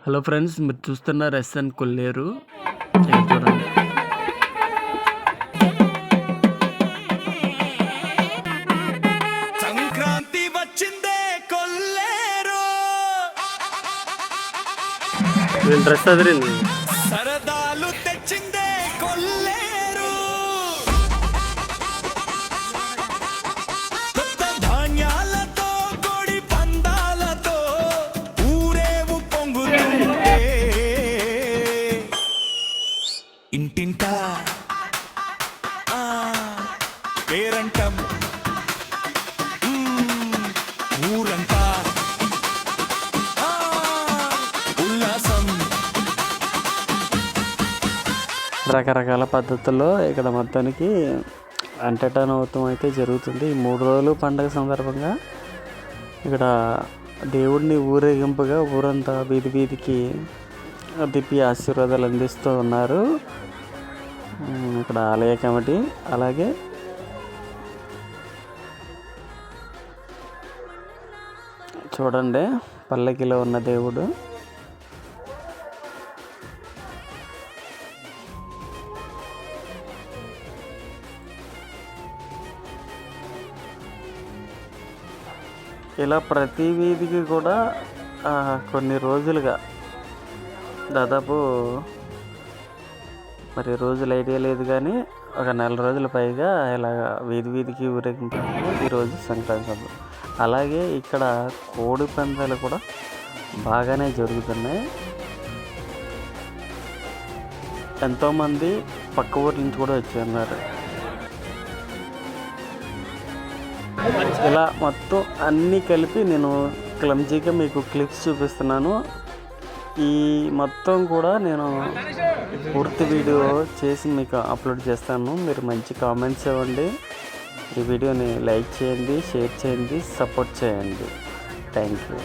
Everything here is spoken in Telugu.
హలో ఫ్రెండ్స్, మీరు చూస్తున్నారు ఎస్ఎన్ కొల్లేరు. ఇక్కడ చూడండి. సంక్రాంతి వచ్చిందే కొల్లేరు, నేను డ్రెస్ అదిరింది. సరదాలు తెచ్చిందే కొల్లేరు, కొత్త ధాన్యాలతో కోడి పందాలతో ఊరేవు పొంగుతుంటే ఇంటింటా పేరంటం ఊరంతా ఉల్లాసం. రకరకాల పద్ధతుల్లో ఇక్కడ మొత్తానికి ఎంటర్టైన్ అవుతాం అయితే జరుగుతుంది. ఈ 3 రోజులు పండుగ సందర్భంగా ఇక్కడ దేవుడిని ఊరేగింపుగా ఊరంతా వీధి వీధికి తిప్పి ఆశీర్వాదాలు అందిస్తూ ఉన్నారు ఇక్కడ ఆలయ కమిటీ. అలాగే చూడండి, పల్లకిలో ఉన్న దేవుడు. ఇలా ప్రతి వీధికి కూడా కొన్ని రోజులుగా దాదాపు మరి రోజులు ఐడియా లేదు, కానీ ఒక 4 రోజుల పైగా ఇలా వీధి వీధికి ఊరేగింపు. ఈరోజు సంక్రాంతి. అలాగే ఇక్కడ కోడి పందాలు కూడా బాగానే జరుగుతున్నాయి. ఎంతోమంది పక్క ఊరి నుంచి కూడా వచ్చి ఉన్నారు. ఇలా మొత్తం అన్నీ కలిపి నేను క్లమ్జీగా మీకు క్లిప్స్ చూపిస్తున్నాను. ఈ మొత్తం కూడా నేను పూర్తి వీడియో చేసి మీకు అప్లోడ్ చేస్తాను. మీరు మంచి కామెంట్స్ ఇవ్వండి. ఈ వీడియోని లైక్ చేయండి, షేర్ చేయండి, సపోర్ట్ చేయండి. Thank you.